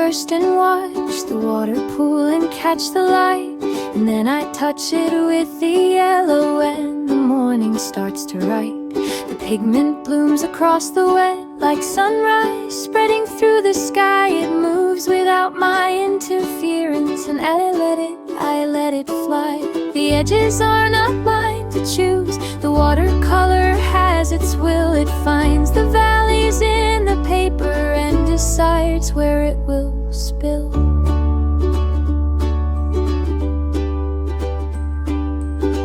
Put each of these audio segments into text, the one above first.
first and watch the water pool and catch the light. And then I touch it with the yellow when the morning starts to write. The pigment blooms across the wet like sunrise spreading through the sky. It moves without my interference, and I let it fly. The edges are not mine to choose. The watercolor has its will. It finds the valleys in the paper and decides where it will spill.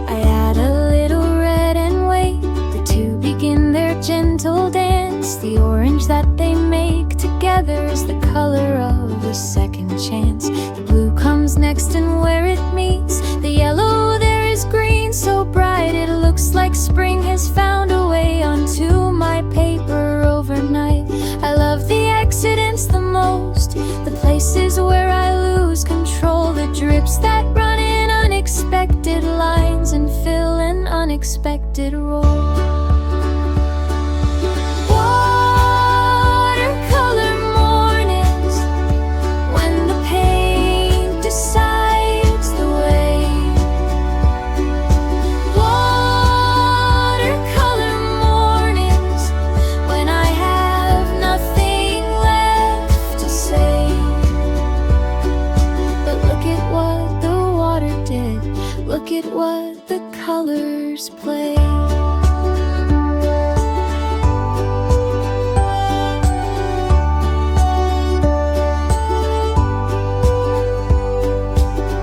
I add a little red and wait the two begin their gentle dance. The orange that they make together is the color of a second chance. The blue comes next, and where it meets the yellow there is green so bright it looks like spring has found a way onto my paper overnight. I love the accidents the most, the places where I lose control, the drips that run in unexpected lines and fill an unexpected role. Look at what the colors play.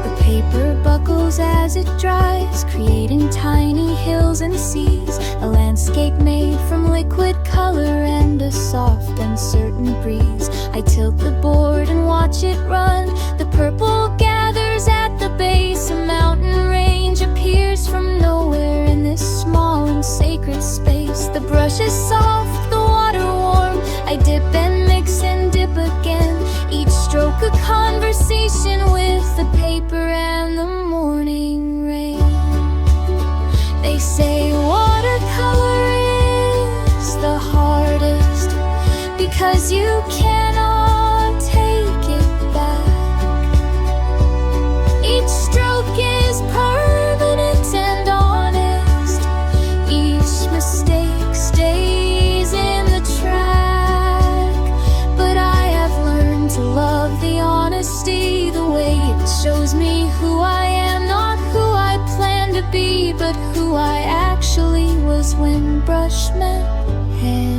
The paper buckles as it dries, creating tiny hills and seas, a landscape made from liquid color and a soft, uncertain breeze. I tilt the board and watch it run. The purple gathers at the base, a mountain range appears from nowhere in this small and sacred space. The brush is soft, the water warm. I dip and mix and dip again, each stroke a conversation with the paper and the morning rain. They say watercolor is the hardest because you cannot take it back. Each stroke is permanent and honest. Each mistake stays in the track. But I have learned to love the honesty, the way it shows me who I am, not who I plan to be, but who I actually was when brush met hand.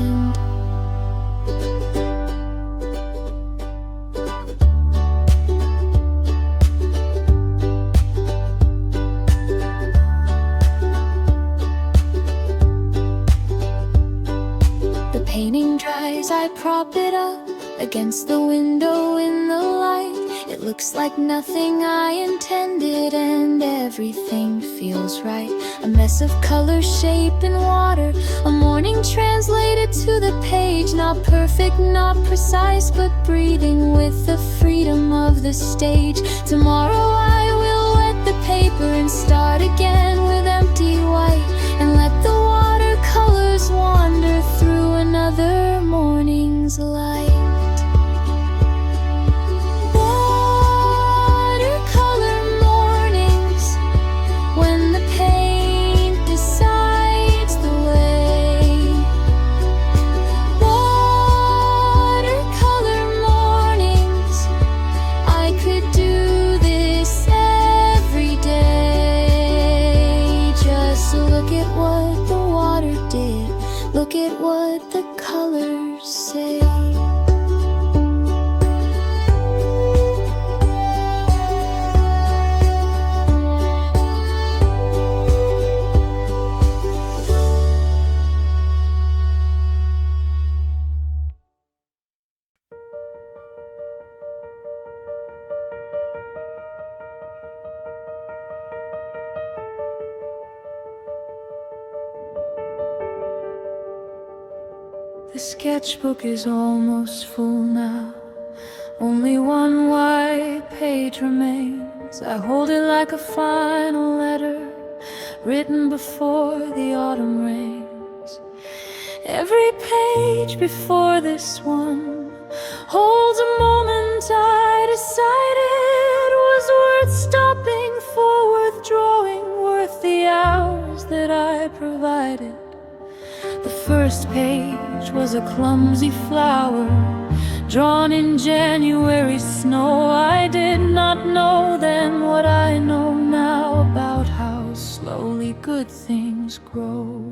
Painting dries, I prop it up against the window in the light. It looks like nothing I intended and everything feels right. A mess of color, shape, and water, a morning translated to the page. Not perfect, not precise, but breathing with the freedom of the stage. Tomorrow I will wet the paper and start again with empty white, and let the watercolors wander through another morning's light. Watercolor mornings, when the paint decides the way. Watercolor mornings, I could do this every day. Just look at what the water did. Look at what the colors say. The sketchbook is almost full now. Only one white page remains. I hold it like a final letter written before the autumn rains. Every page before this one holds a moment moment I decided was worth stopping for, worth drawing, worth the hours that I provided. The first page was a clumsy flower drawn in January snow. I did not know then what I know now about how slowly good things grow.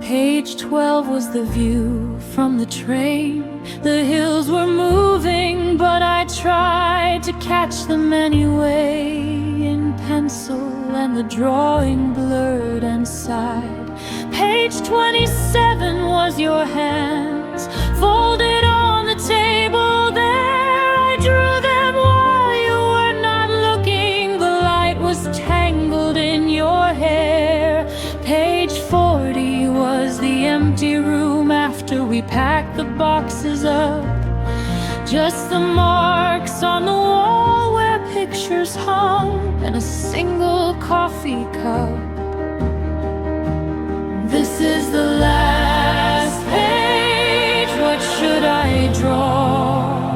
Page 12 was the view from the train. The hills were moving, but I tried to catch them anyway in pencil, and the drawing blurred and sighed. Page 27 was your hands folded on the table there. I drew them while you were not looking. The light was tangled in your hair. Page 40 was the empty room after we packed the boxes up. Just the marks on the wall where pictures hung, and a single coffee cup. This is the last page. What should I draw?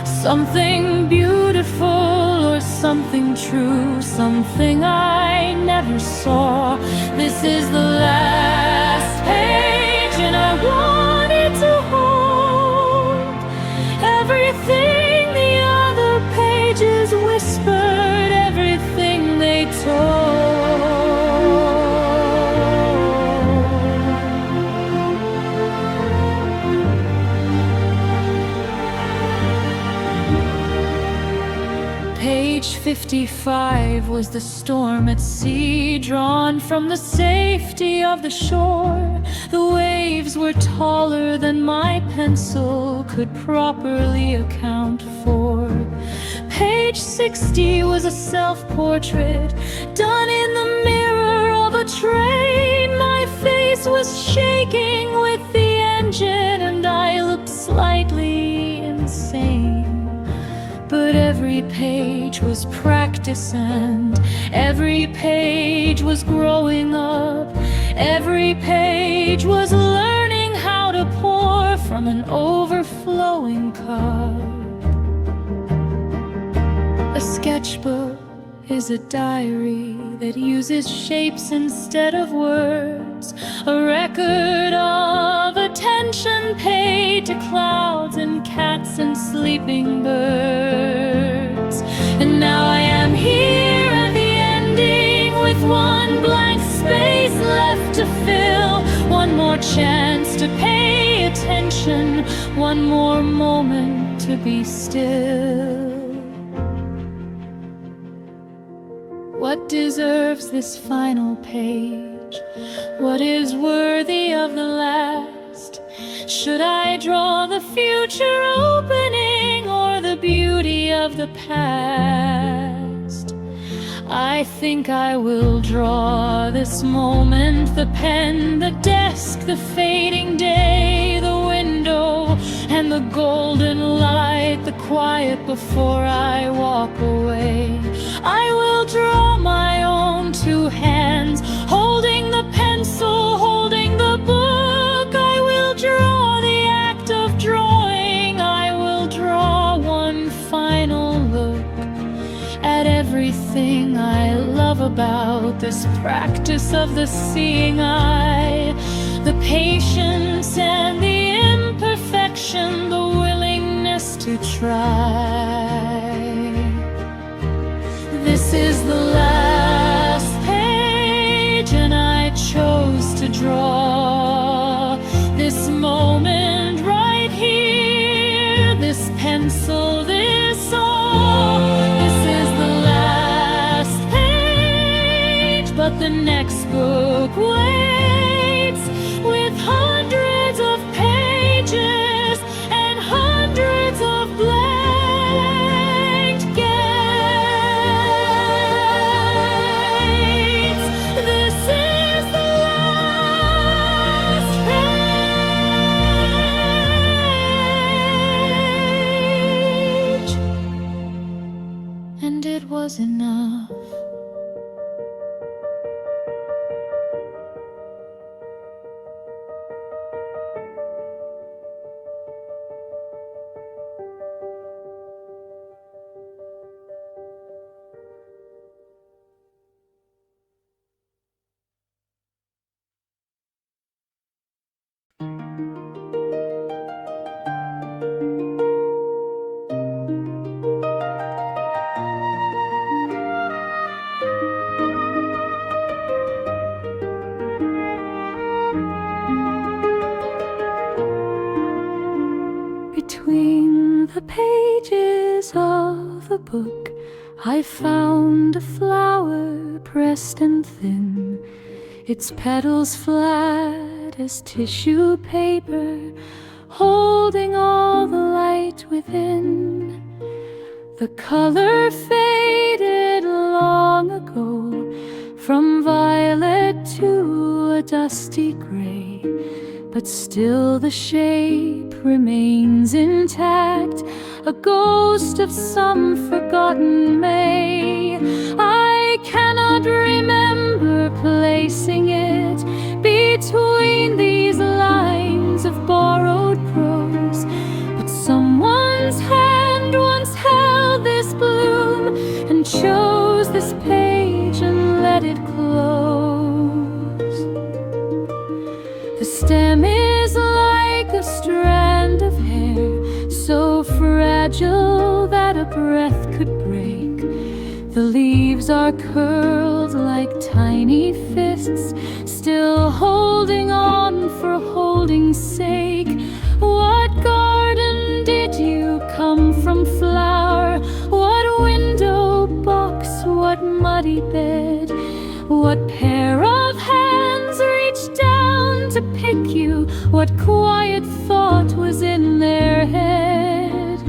Something beautiful or something true, something I never saw. This is the last page, and I want it to hold everything the other pages whispered, everything they told. Page 55 was the storm at sea, drawn from the safety of the shore. The waves were taller than my pencil could properly account for. Page 60 was a self-portrait done in the mirror of a train. My face was shaking with the engine, and I looked slightly insane. But every page was practice, and every page was growing up. Every page was learning how to pour from an overflowing cup. A sketchbook is a diary that uses shapes instead of words, a record of attention paid to clouds and cats and sleeping birds. And now I am here at the ending, with one blank space left to fill, one more chance to pay attention, one more moment to be still. What deserves this final page? What is worthy of the last? Should I draw the future opening or the beauty of the past? I think I will draw this moment, the pen, the desk, the fading day, the window, and the golden light, the quiet before I walk away. I will draw my own two hands, holding the pencil, holding the book. I will draw the act of drawing. I will draw one final look at everything I love about this practice of the seeing eye, the patience and the imperfection, the willingness to try. This is the last page, and I chose to draw this moment right here, this pencil, this song. This is the last page, but the next book waits with hundreds of pages and hundreds of blank gates. This is the last page, and it was enough. the book, I found a flower pressed and thin, its petals flat as tissue paper, holding all the light within. The color faded long ago, from violet to a dusty gray, but still the shape remains intact, a ghost of some forgotten May. I cannot remember placing it between these lines of borrowed prose, but someone's hand once held this bloom and chose this page and let it close. The stem is like a strand of hair, so fragile that a breath could break. The leaves are curled like tiny fists, still holding on for holding's sake. What garden did you come from, flower? What window box? What muddy bed? What pair of hands reached down to pick you? What quiet thought was in their head?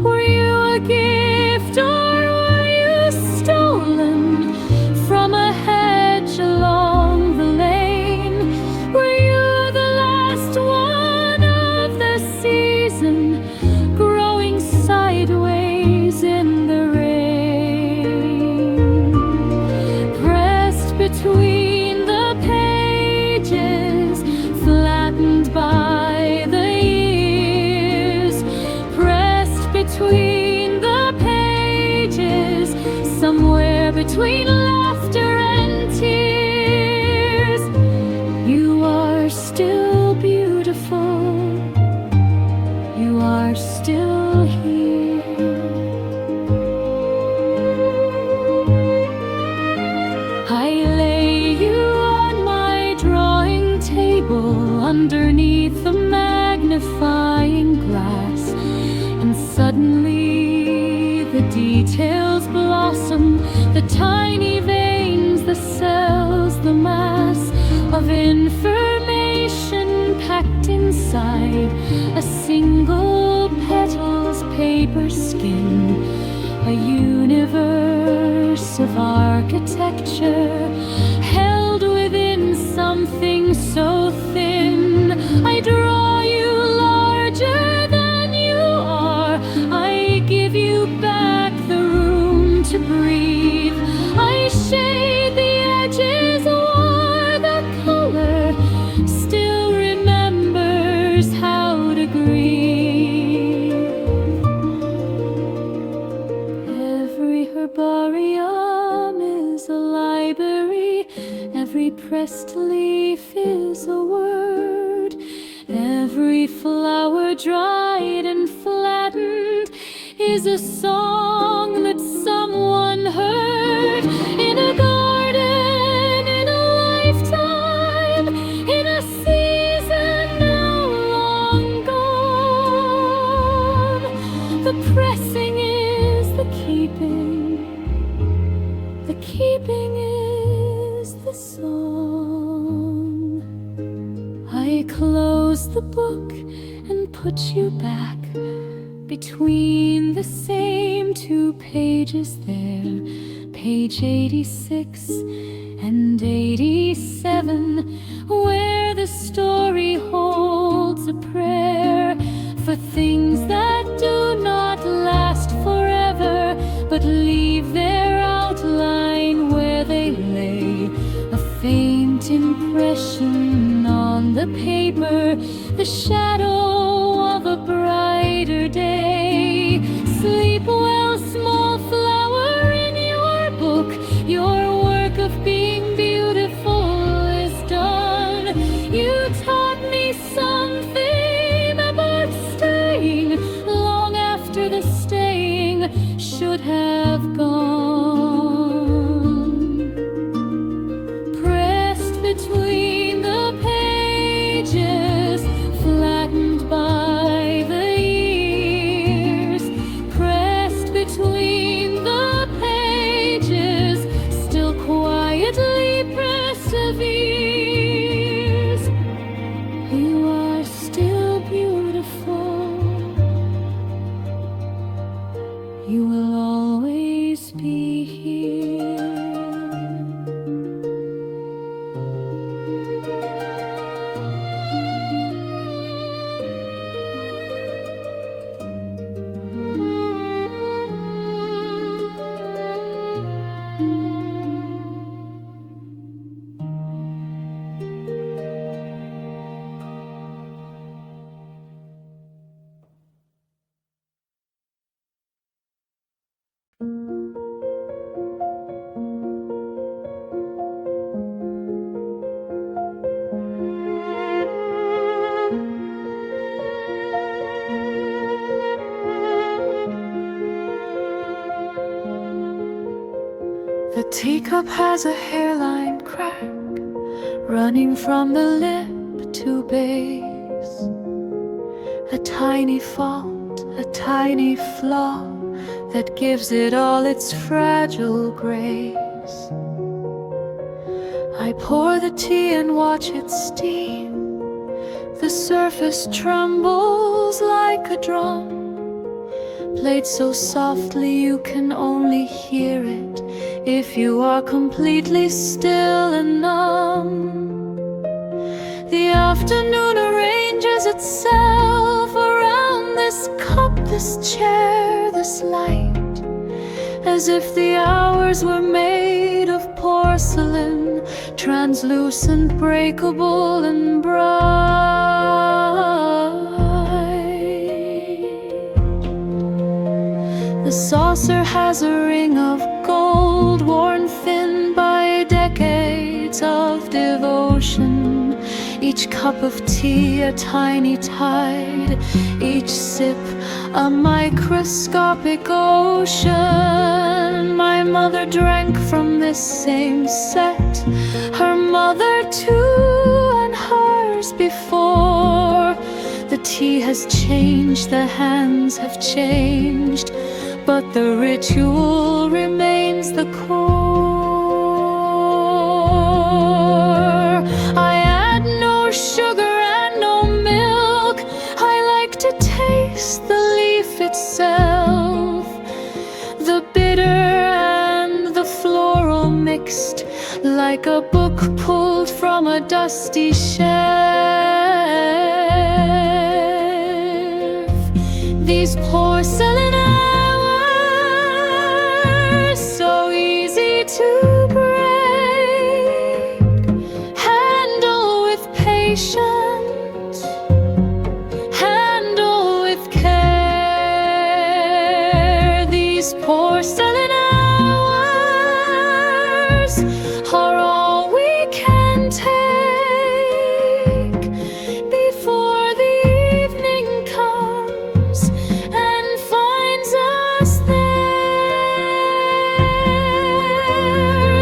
Were you a gift or were you stolen from a hedge along the lane? Were you the last one of the season, growing sideways in the rain? Pressed between the pages, flattened by the years, pressed between the pages, somewhere between laughter and tears. You are still beautiful, you are still here. I lay you on my drawing table underneath the magnifying glass, and suddenly the details blossom, the tiny veins, the cells, the mass of information packed inside a single petal's paper skin, a universe of architecture held within something so thin. I draw you larger than you are, I give you back the room to breathe, I shade the edges o'er the color, still remembers how to grieve. Every herbarium is a library, every pressed leaf is a word, every flower dried and flattened is a song that someone heard in a garden, in a lifetime, in a season now long gone. The pressing is the keeping is the song. I close the book and put you back between the same two pages there, page 86 and 87, where the story holds a prayer for things that do not last forever, but leave their outline where they lay, a faint impression on the paper, the shadow of a brighter day. Sleep well, small flower, in your book, your work of being beautiful is done. You taught me something about staying long after the staying should have gone. Pressed between the pages, flattened by the years, pressed between The teacup has a hairline crack running from the lip to base, a tiny fault, a tiny flaw that gives it all its fragile grace. I pour the tea and watch it steam. The surface trembles like a drum, played so softly you can only hear it if you are completely still and numb. The afternoon arranges itself around this cup, this chair, this light, as if the hours were made of porcelain, translucent, breakable and bright. The saucer has a ring of gold, worn thin by decades of devotion. Each cup of tea a tiny tide, each sip a microscopic ocean. My mother drank from this same set, her mother too, and hers before. The tea has changed, the hands have changed, but the ritual remains the core. I add no sugar and no milk, I like to taste the leaf itself, the bitter and the floral mixed, like a book pulled from a dusty shelf. These porcelain hours, so easy to break, handle with patience, handle with care. These porcelain hours are all we can take before the evening comes and finds us there.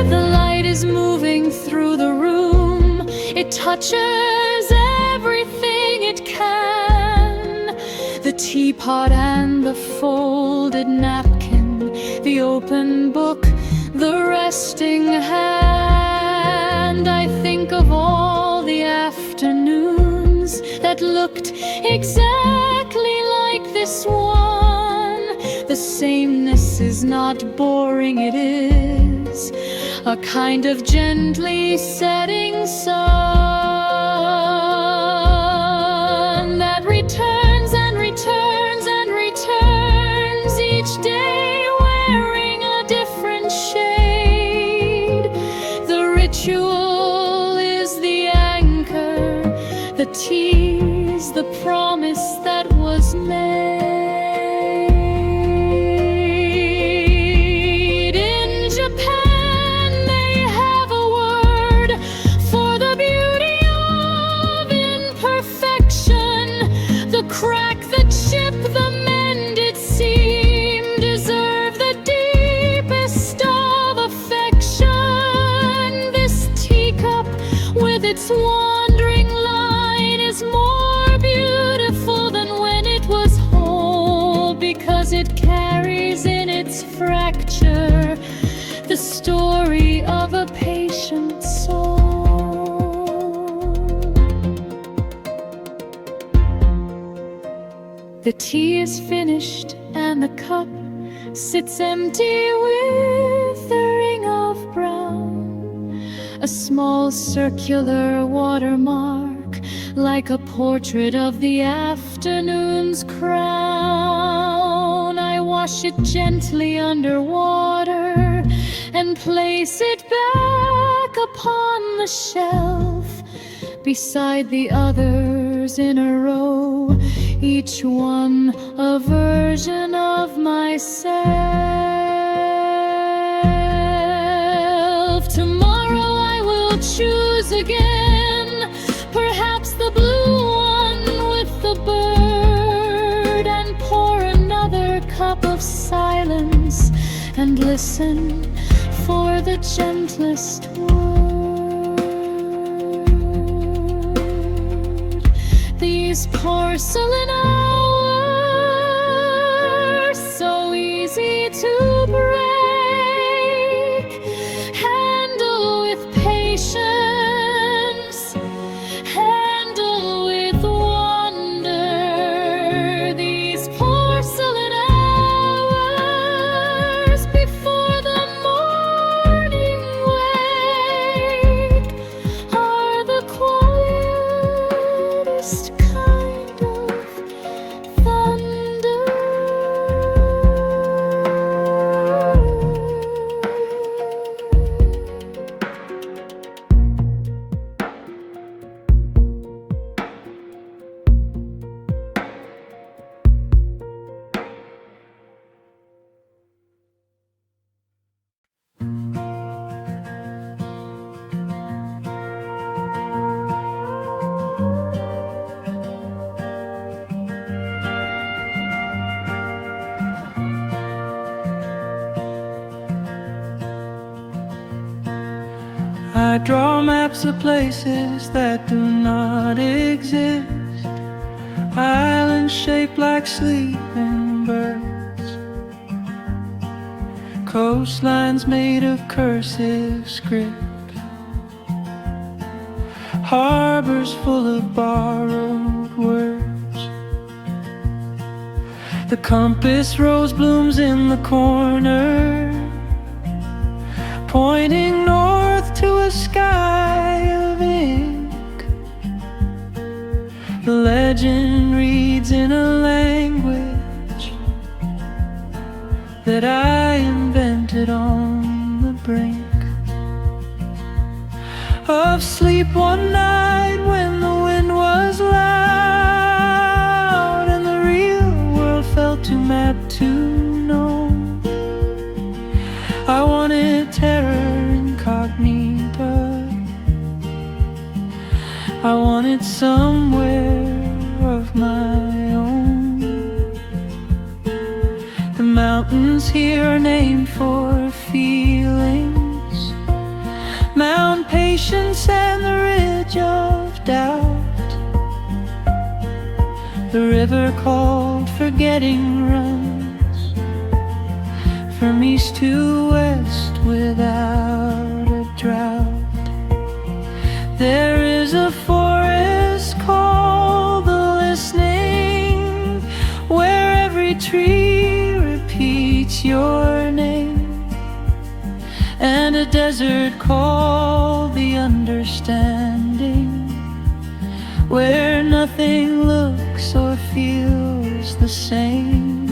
The light is moving through the room, it touches everything it can. The teapot and the folded napkin, the open book, the resting hand. I think of all the afternoons that looked exactly like this one. The sameness is not boring, it is a kind of gently setting sun that returns and returns and returns each day, wearing a different shade. The ritual is the anchor, the tease, the promise that was made. In Japan they have a word for the beauty of imperfection. The crack, the chip, the mended seam deserve the deepest of affection. This teacup with its wandering line is more beautiful than when it was whole, because it carries in its fracture the story of a patient soul. The tea is finished and the cup sits empty with the ring of brown, a small circular watermark like a portrait of the afternoon's crown. I wash it gently under water and place it back upon the shelf beside the others in a row, each one a version of myself. Tomorrow I will choose again, perhaps the blue one with the bird, and pour another cup of silence and listen for the gentlest word. These porcelain hours, so easy to break, handle with patience, handle with wonder. These porcelain hours before the morning wake are the quietest kind of thunder. I draw maps of places that do not exist, islands shaped like sleeping birds, coastlines made of cursive script, harbors full of borrowed words. The compass rose blooms in the corner, pointing north to a sky of ink. The legend reads in a language that I invented on the brink of sleep one night when the wind was loud and the real world felt too mad to know. I wanted terror incognita, I wanted somewhere of my own. The mountains here are named for feelings, Mount Patience and the Ridge of Doubt. The river called Forgetting runs from east to west without a drought. There is a forest called the Listening, where every tree repeats your name, and a desert called the Understanding, where nothing looks or feels the same.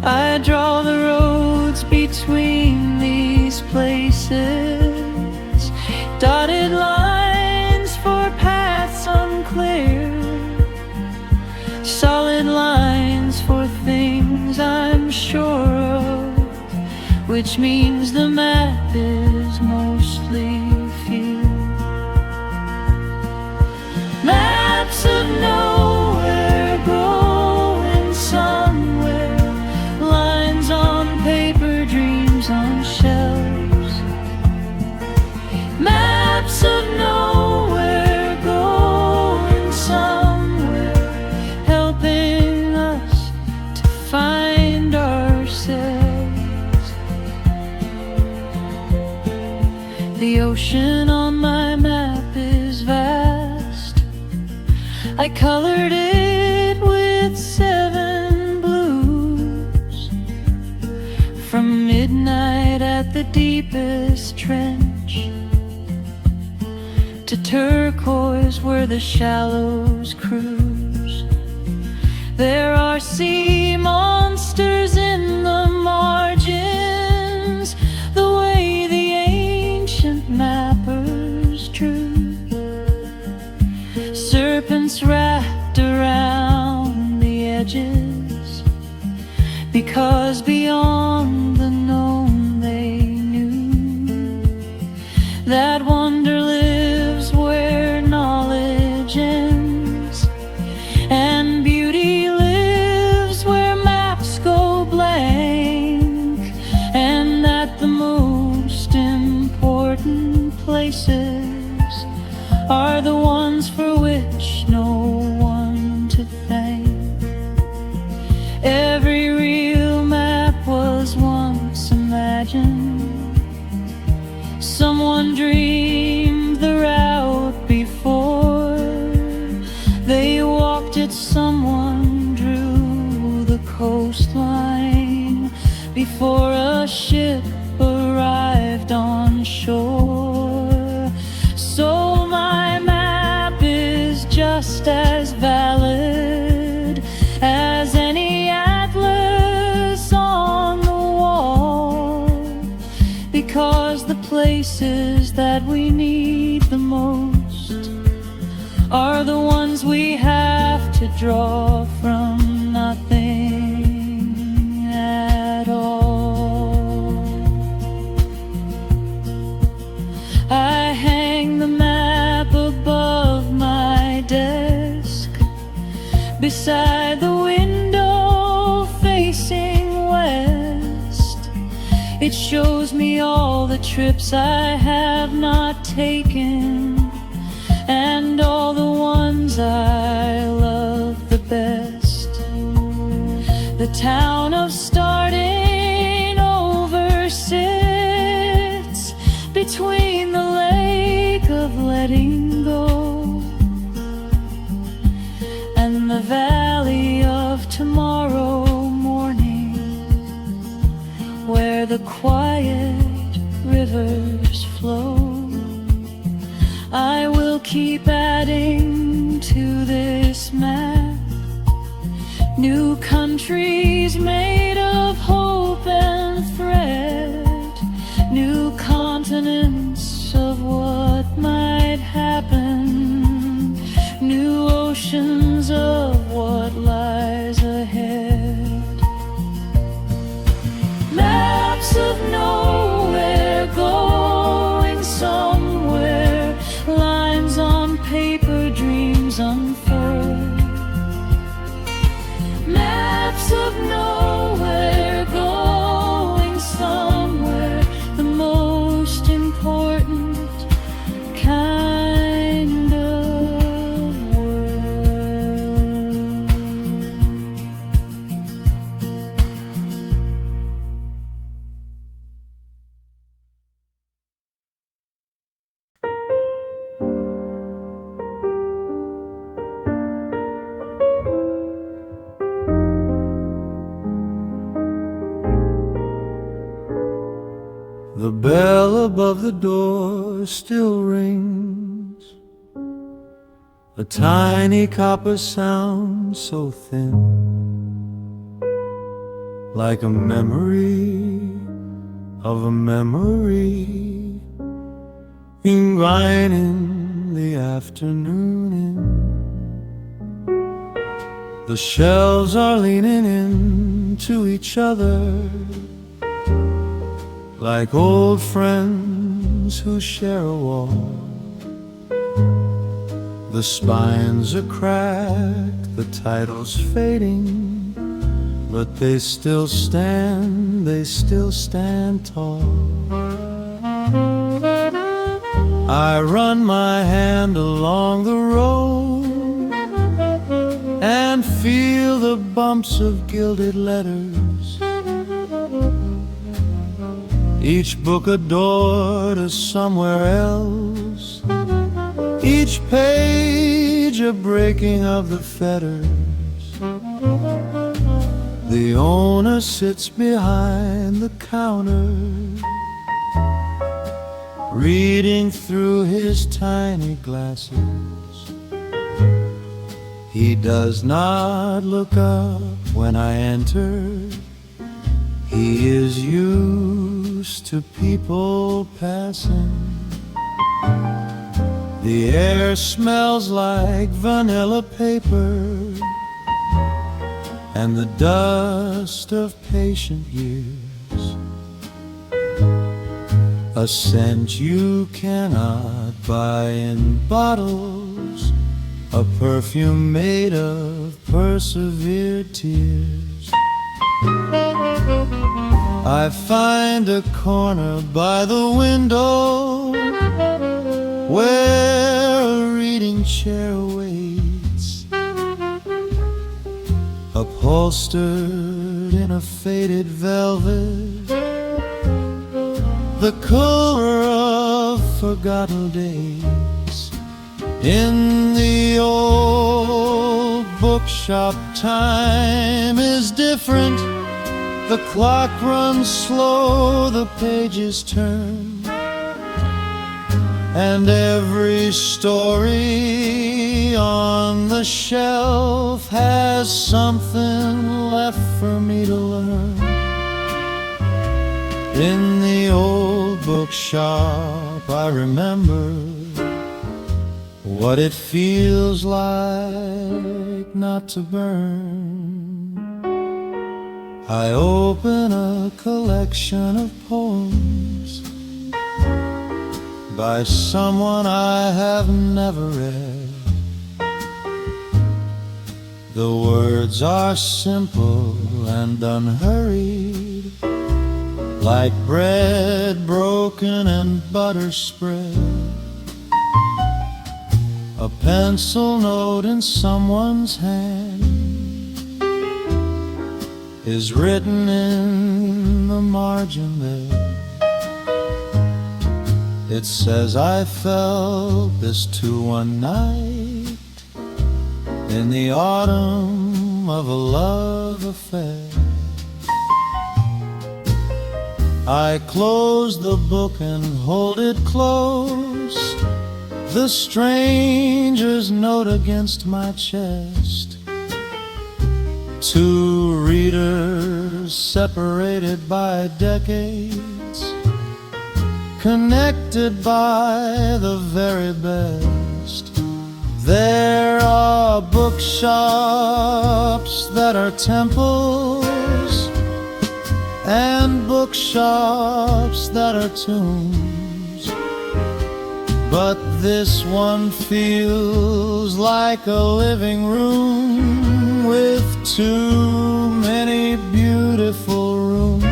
I draw the roads between these places, dotted lines for paths unclear, solid lines for things I'm sure of, which means the map is mostly few. Maps of nowhere going somewhere, lines on paper, dreams on shelves. Maps of nowhere going somewhere, helping us to find ourselves. The ocean on my map is vast, I colored it with 7 blues, from midnight at the deepest trench to turquoise where the shallows cruise. There are sea monsters in the margins, the way the ancient mappers drew, serpents wrapped around the edges, because beyond the known they knew that wonder lives where knowledge ends, and beauty lives where maps go blank. places are the ones for which no one to thank. Every real map was once imagined. Someone dreamed the route before they walked it. Someone drew the coastline before a ship arrived on shore. So my map is just as valid as any atlas on the wall, because the places that we need the most are the ones we have to draw from nothing at all. I hang the map above my desk, beside the window facing west. It shows me all the trips I have not taken, and all the ones I love the best. The town of starting over sits between the lake of letting go and the valley of tomorrow morning, where the quiet rivers flow. I will keep adding to this map new countries made of hope and thread, new continents of what might happen, new oceans of what lies ahead. Maps of nowhere going somewhere, lines on paper, dreams unfurled. Maps of nowhere going somewhere, the most important kind of world. The bell above the door still rings, a tiny copper sound so thin, like a memory of a memory, inviting the afternoon in. The shelves are leaning into each other, like old friends who share a wall. The spines are cracked, the title's fading, but they still stand tall. I run my hand along the road and feel the bumps of gilded letters, each book a door to somewhere else, each page a breaking of the fetters. The owner sits behind the counter, reading through his tiny glasses. He does not look up when I enter. He is used to people passing. The air smells like vanilla paper and the dust of patient years, a scent you cannot buy in bottles, a perfume made of persevered tears. I find a corner by the window where a reading chair waits, upholstered in a faded velvet, the color of forgotten days. In the old bookshop, time is different. The clock runs slow, the pages turn, and every story on the shelf has something left for me to learn. In the old bookshop, I remember what it feels like not to burn. I open a collection of poems by someone I have never read. The words are simple and unhurried, like bread broken and butter spread. A pencil note in someone's hand is written in the margin there. It says, I felt this too one night in the autumn of a love affair. I close the book and hold it close, the stranger's note against my chest. Two readers separated by decades, connected by the very best. There are bookshops that are temples, and bookshops that are tombs, but this one feels like a living room with too many beautiful rooms.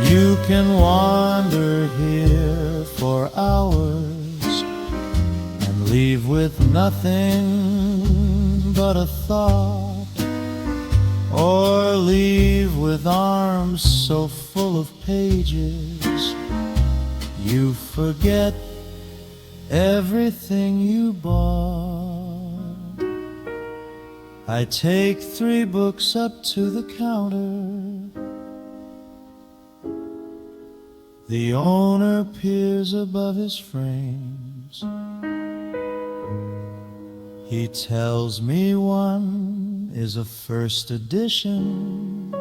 You can wander here for hours and leave with nothing but a thought, or leave with arms so full of pages you forget everything you bought. I take 3 books up to the counter. The owner peers above his frames. He tells me one is a first edition,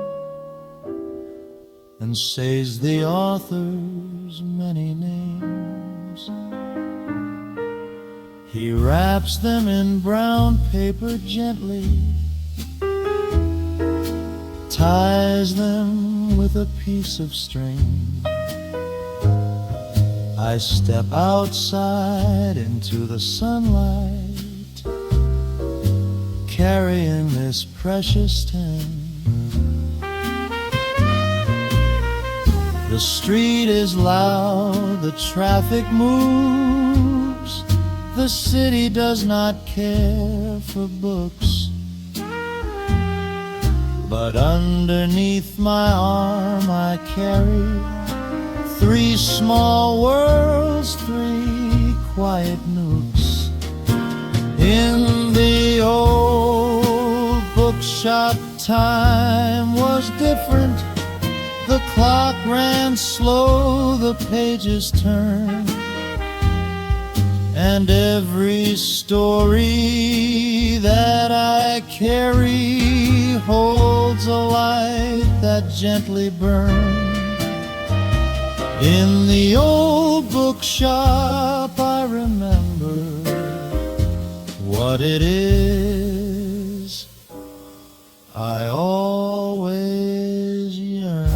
and says the author's many names. He wraps them in brown paper gently, ties them with a piece of string. I step outside into the sunlight, carrying this precious tin. The street is loud, the traffic moves. The city does not care for books. But underneath my arm I carry 3 small worlds, 3 quiet nooks. In the old bookshop, time was different. The clock ran slow, the pages turned, and every story that I carry holds a light that gently burned. In the old bookshop I remember what it is I always yearn.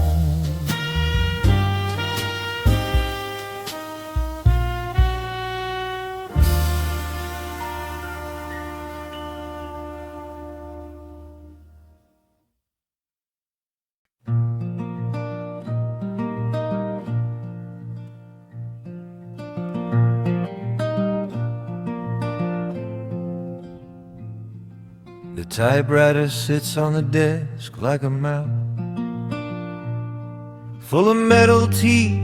typewriter sits on the desk like a mouse, full of metal teeth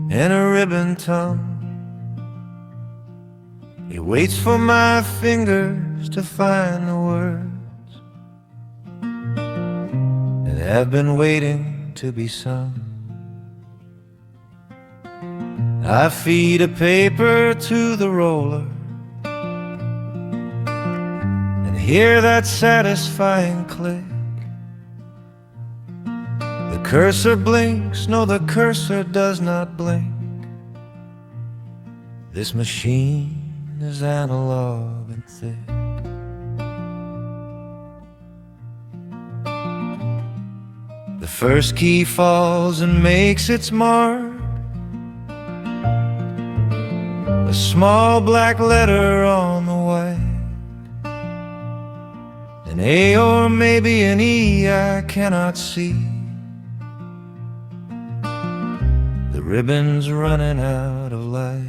and a ribbon tongue. It waits for my fingers to find the words that have been waiting to be sung. I feed a paper to the roller and hear that satisfying click. The cursor blinks, no, the cursor does not blink. This machine is analog and thick. The first key falls and makes its mark, a small black letter on the white, an A or maybe an E I cannot see. The ribbon's running out of life,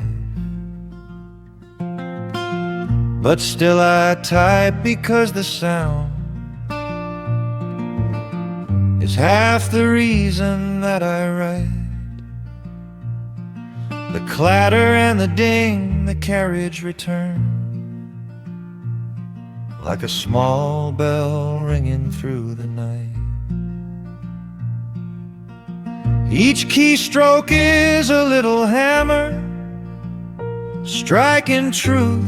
but still I type because the sound is half the reason that I write. The clatter and the ding, the carriage return, like a small bell ringing through the night. Each keystroke is a little hammer, striking truth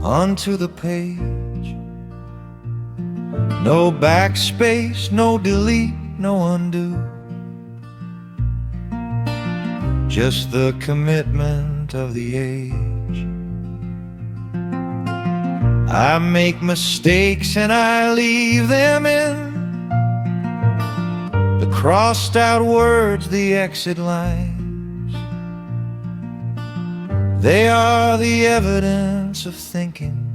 onto the page. No backspace, no delete, no undo, just the commitment of the age. I make mistakes and I leave them in the crossed out words, the exit lines. They are the evidence of thinking.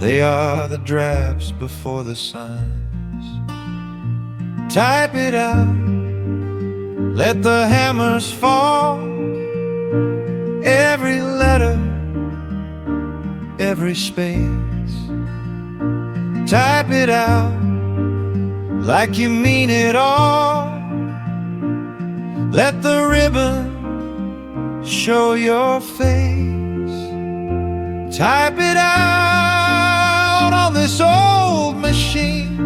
They are the drafts before the signs. Type it out, let the hammers fall. Every letter, every space. Type it out like you mean it all. Let the ribbon show your face. Type it out on this old machine.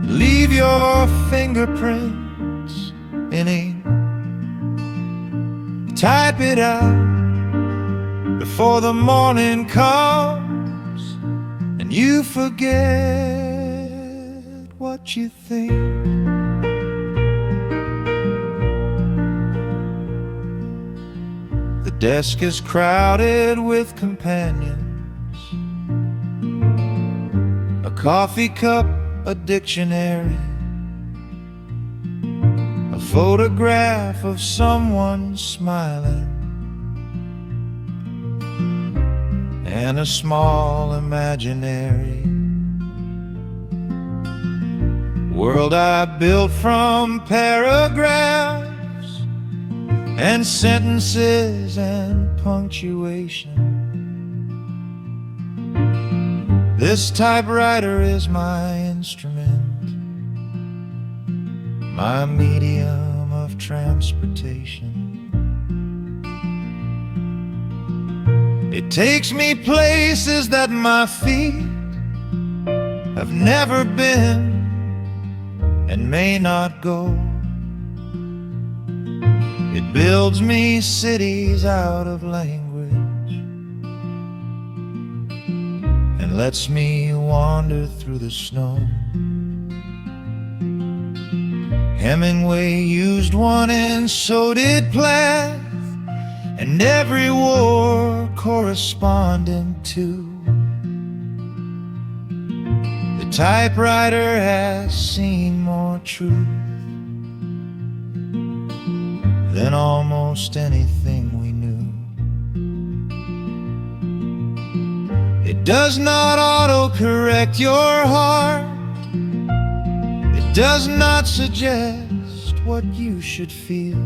Leave your fingerprints in ink. Type it out before the morning comes and you forget what you think. The desk is crowded with companions, a coffee cup, a dictionary, a photograph of someone smiling, and a small imaginary world I built from paragraphs and sentences and punctuation. This typewriter is my instrument, my medium of transportation. It takes me places that my feet have never been and may not go. It builds me cities out of language and lets me wander through the snow. Hemingway used one and so did Plath, and every war corresponding to. The typewriter has seen more truth than almost anything we knew. It does not auto-correct your heart. It does not suggest what you should feel.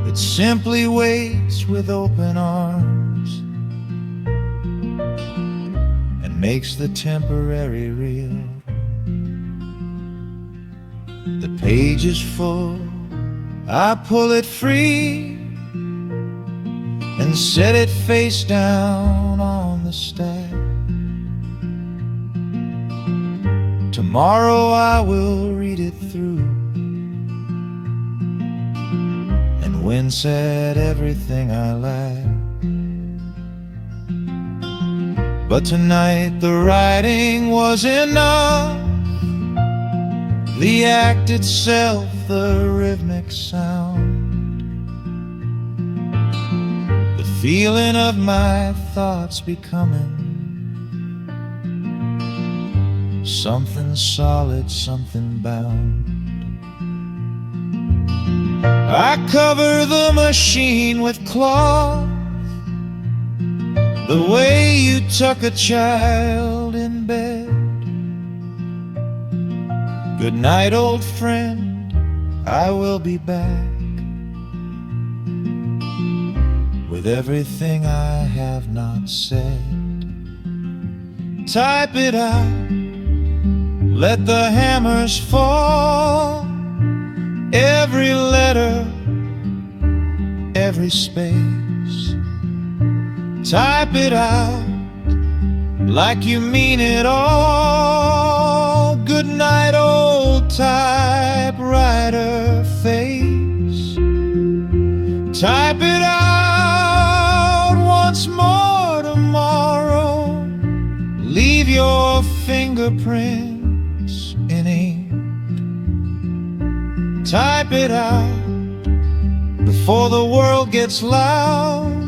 It simply waits with open arms makes the temporary real. The page is full, I pull it free and set it face down on the stack. Tomorrow I will read it through and wince at everything I lack. But tonight the writing was enough, the act itself, the rhythmic sound, the feeling of my thoughts becoming something solid, something bound. I cover the machine with cloth, the way you tuck a child in bed. Good night, old friend, I will be back with everything I have not said. Type it out, let the hammers fall, every letter, every space. Type it out like you mean it all. Good night, old typewriter face. Type it out once more tomorrow. Leave your fingerprints in ink. Type it out before the world gets loud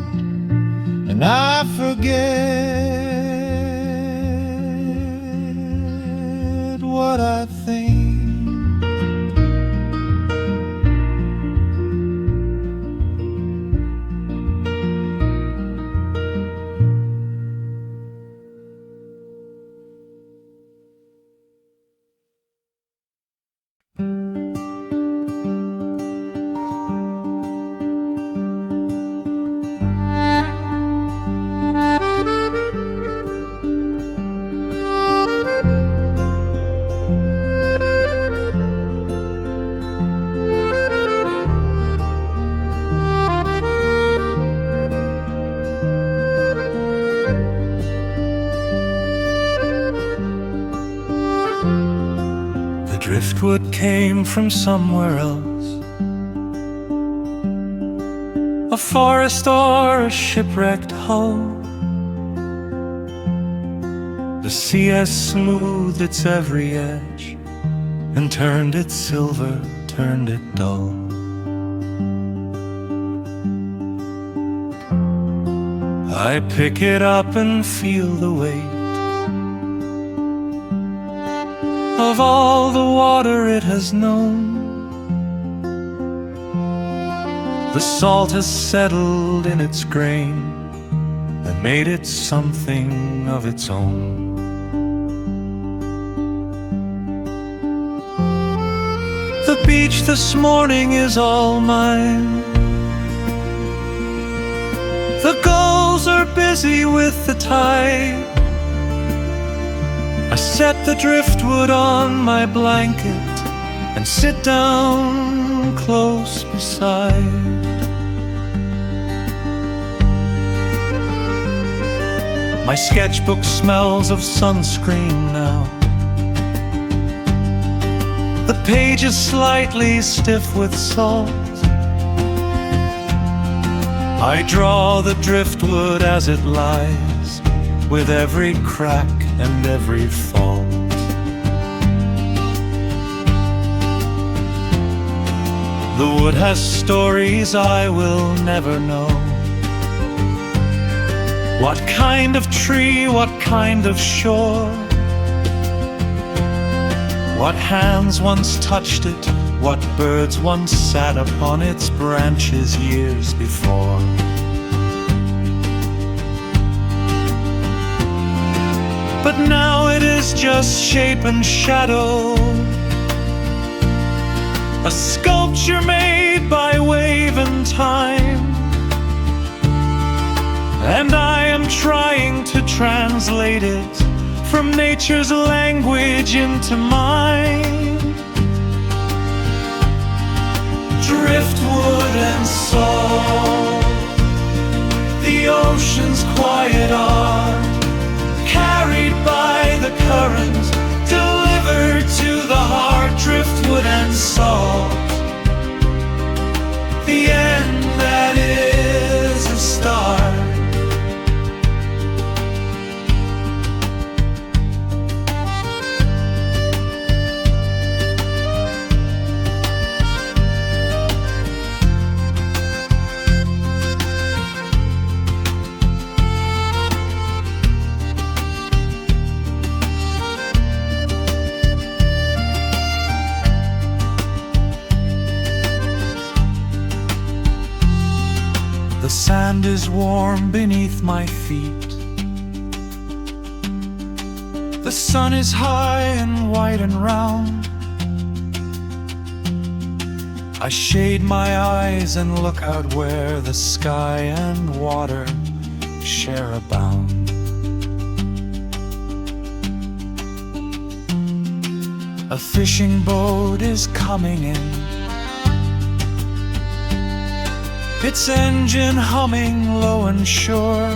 and I forget what I think. Driftwood came from somewhere else, a forest or a shipwrecked hull. The sea has smoothed its every edge and turned it silver, turned it dull. I pick it up and feel the weight of all the water it has known. The salt has settled in its grain and made it something of its own. The beach this morning is all mine. The gulls are busy with the tide. I set the driftwood on my blanket and sit down close beside. My sketchbook smells of sunscreen now. The page is slightly stiff with salt. I draw the driftwood as it lies, with every crack and every fault. The wood has stories I will never know. What kind of tree, what kind of shore? What hands once touched it? What birds once sat upon its branches years before? But now it is just shape and shadow, a sculpture made by wave and time. And I am trying to translate it from nature's language into mine. Driftwood and salt, the ocean's quiet art, carried by the current, delivered to the heart. Driftwood and salt, the end that is a start. The sand is warm beneath my feet. The sun is high and white and round. I shade my eyes and look out where the sky and water share a bound. A fishing boat is coming in, its engine humming low and sure.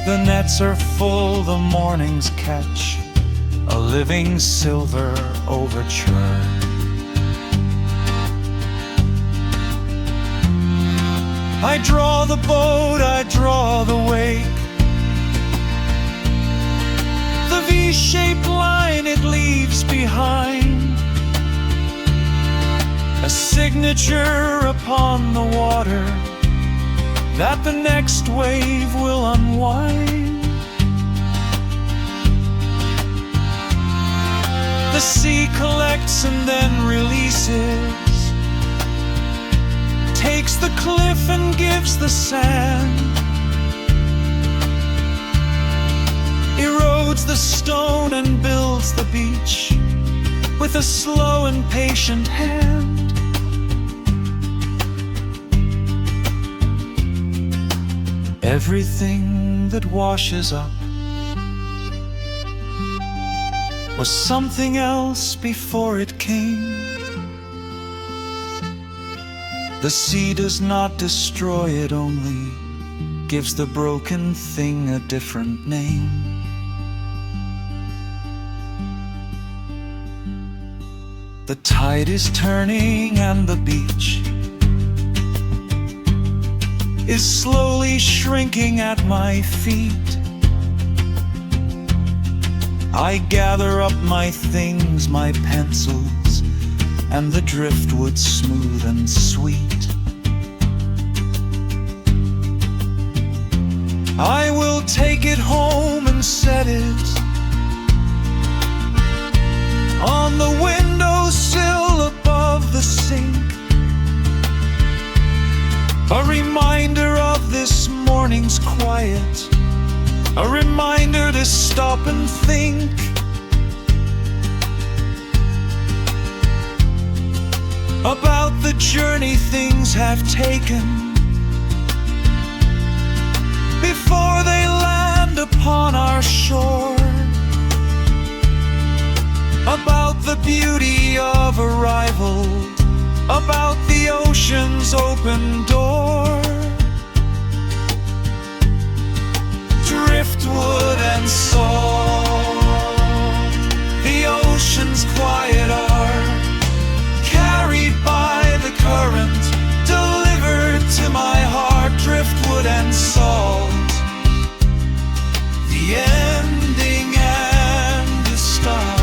The nets are full, the morning's catch, a living silver overture. I draw the boat, I draw the wake, the V-shaped line it leaves behind, a signature upon the water that the next wave will unwind. The sea collects and then releases, takes the cliff and gives the sand, erodes the stone and builds the beach with a slow and patient hand. Everything that washes up was something else before it came. The sea does not destroy, it only gives the broken thing a different name. The tide is turning and the beach is slowly shrinking at my feet. I gather up my things, my pencils, and the driftwood smooth and sweet. I will take it home and set it on the windowsill above the sink, a reminder of this morning's quiet, a reminder to stop and think. About the journey things have taken before they land upon our shore, about the beauty of arrival, about the ocean's open door. Driftwood and salt, the ocean's quiet art, carried by the current, delivered to my heart. Driftwood and salt, the ending and the start.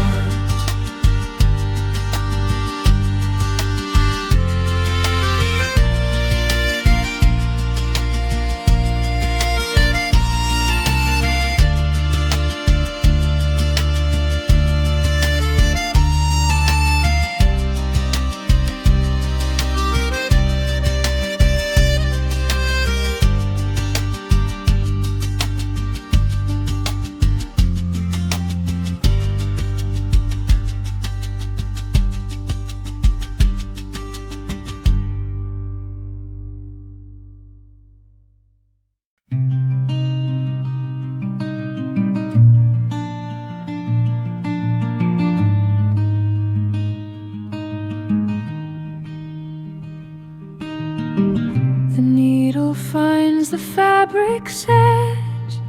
turns the fabric's edge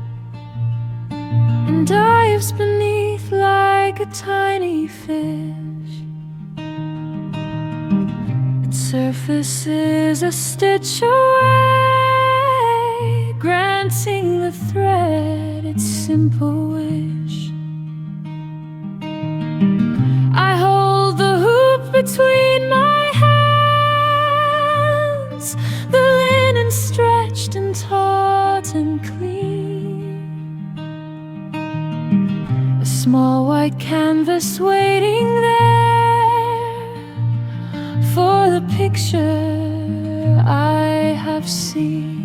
and dives beneath like a tiny fish. Its surface is a stitch away, granting the thread its simple wish. I hold the hoop between my hands, the linen stretched and taut and clean. A small white canvas waiting there for the picture I have seen.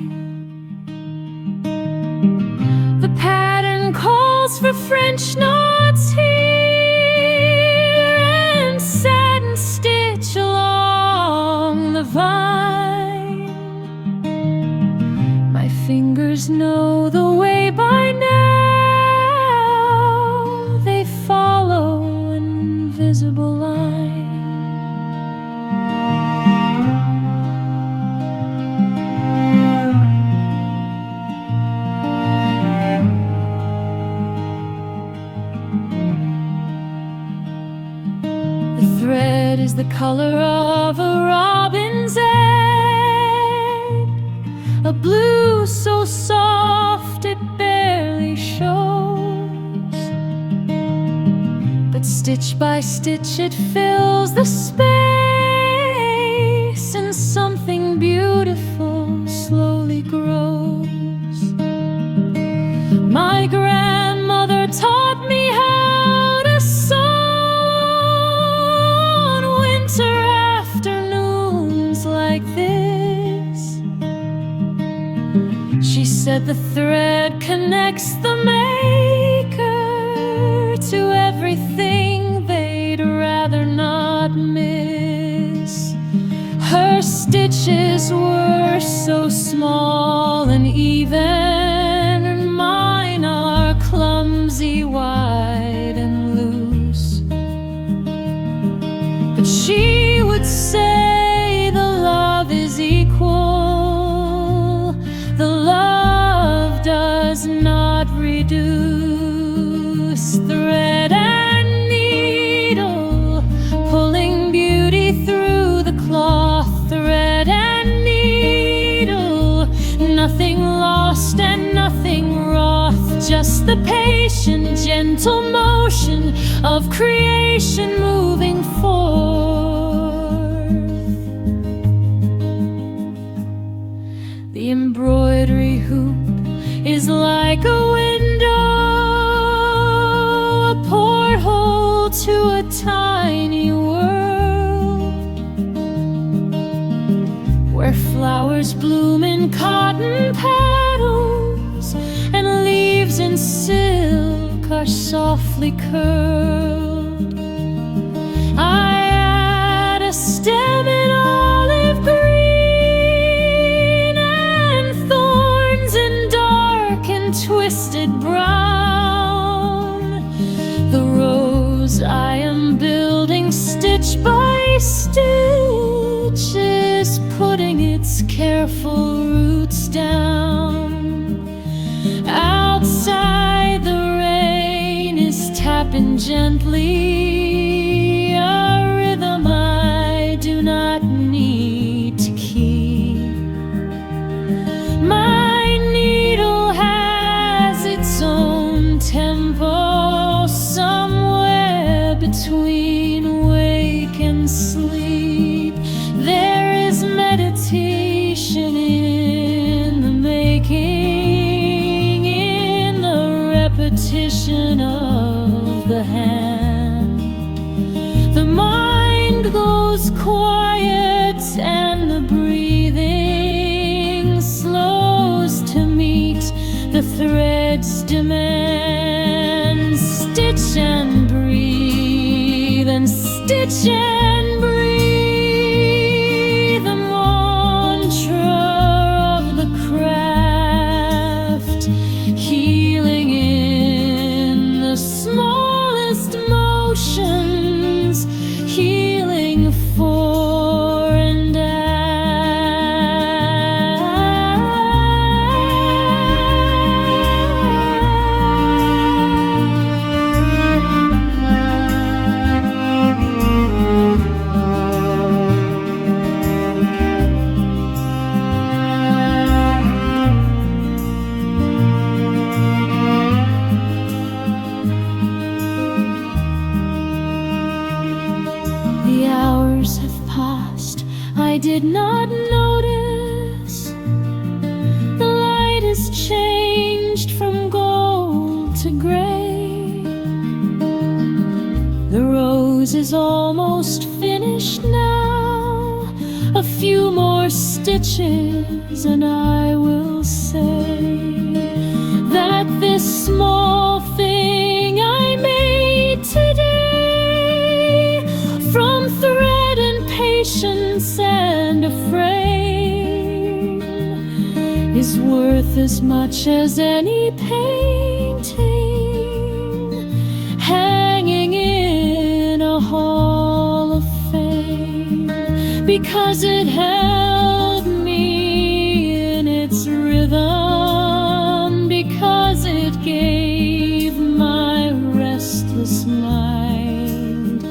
The pattern calls for French knots here and satin stitch along the vine. My fingers know the way by now. They follow an invisible line. The thread is the color of a robin's egg, a blue so soft it barely shows, but stitch by stitch it fills the space, and something beautiful slowly grows. My grandmother taught me how to sew on winter afternoons like this. She said the thread connects the maker to everything they'd rather not miss. Her stitches were so small and even, and mine are clumsy, wide and loose. But she would say the love is equal, the love does not reduce. Thread and needle, pulling beauty through the cloth. Thread and needle, nothing lost and nothing wroth, just the patient, gentle motion of creation moving forth. The embroidery hoop is like a window, a porthole to a tiny world, where flowers bloom in cotton petals and leaves in silk are softly curled. I add a stem in olive green and thorns in dark and twisted brown. The rose I am building stitch by stitch is putting its careful roots down. Outside the rain is tapping gently, a rhythm I do not need to keep. My needle has its own tempo, somewhere between wake and sleep. There is meditation in the making, in the repetition of the hand. The mind goes quiet and the breathing slows to meet the thread's demand. Stitch and breathe and stitch and breathe, the mantra of the craft, healing in the smallest motions, healing fore and aft. did not notice the light has changed from gold to gray. The rose is almost finished now. A few more stitches and I will say that this small thing I made today, from thread and patience and a frame, is worth as much as any painting hanging in a hall of fame, because it held me in its rhythm, because it gave my restless mind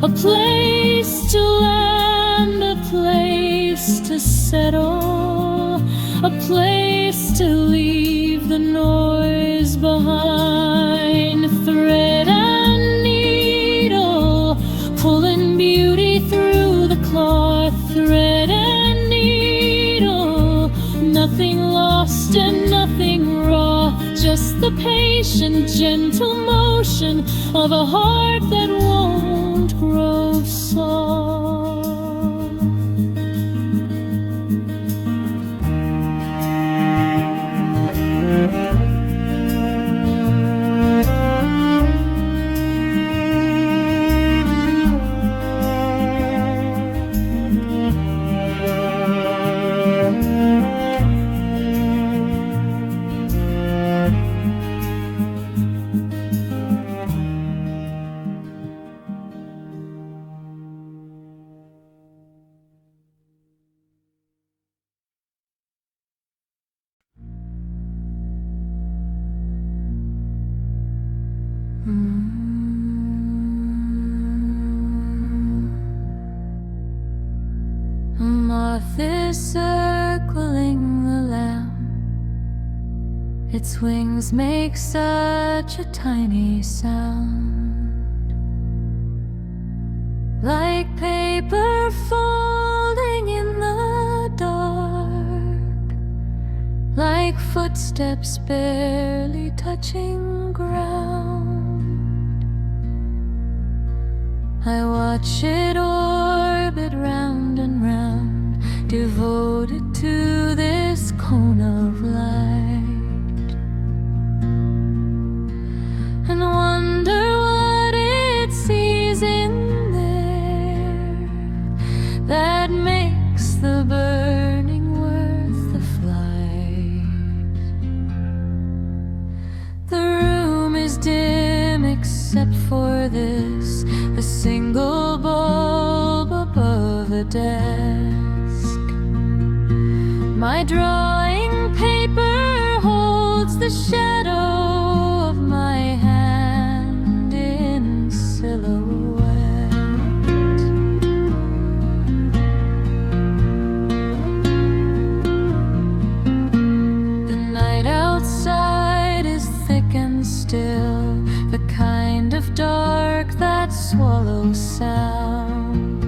a place to land, a place to settle, a place to leave the noise behind. Thread and needle, pulling beauty through the cloth. Thread and needle, nothing lost and nothing raw, just the patient, gentle motion of a heart that won't grow soft. A moth is circling the lamp. Its wings make such a tiny sound, like paper folding in the dark, like footsteps barely touching ground. I watch it orbit round and round, devoted to this cone of light, and wonder what it sees in there that makes the burning worth the flight. The room is dim except for this, a single bulb above the desk. My drawing paper holds the shadow of my hand in silhouette. The night outside is thick and still, the kind of dark that swallows sound.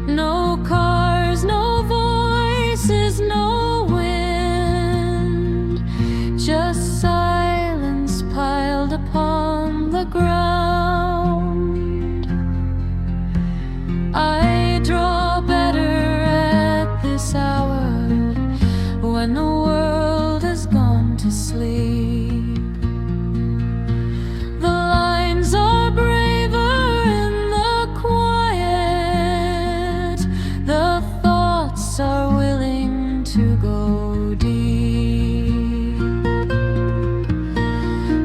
No cars, no voices, no wind, just silence piled upon the ground. I draw better at this hour, when the world has gone to sleep. The lines are braver in the quiet, the thoughts are willing to go deep.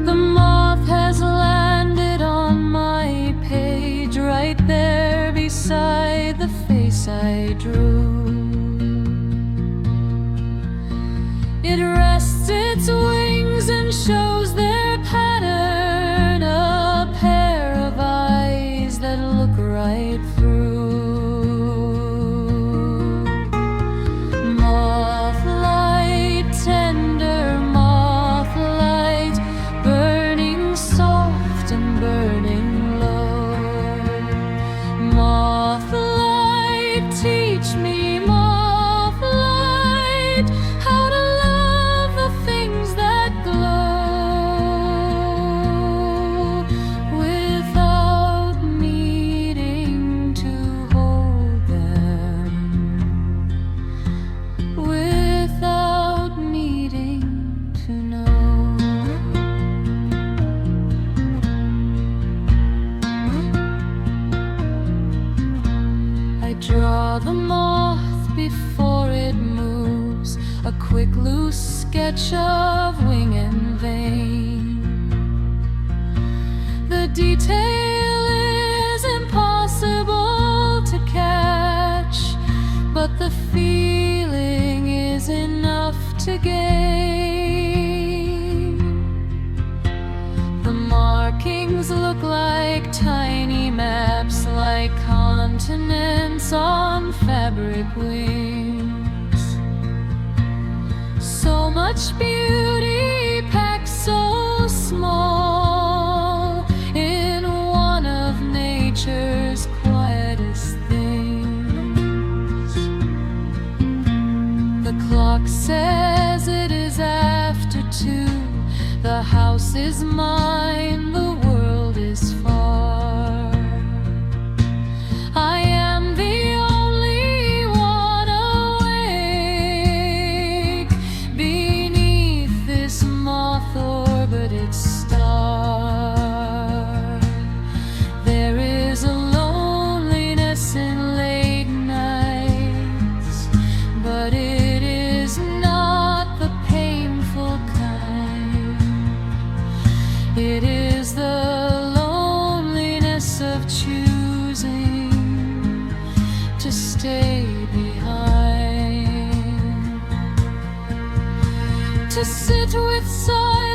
The moth has landed on Draw the moth before it moves, a quick loose sketch of wing and vein. The detail is impossible to catch, but the feeling is enough to gain. The markings look like tiny maps, like continents on fabric wings. So much beauty packed so small in one of nature's quietest things. The clock says it is after 2. The house is mine, the world is far. I am the only one awake beneath this moth-orbited star. There is a loneliness in late nights, but it is not the painful kind. It is the loneliness of choosing to stay behind, to sit with silence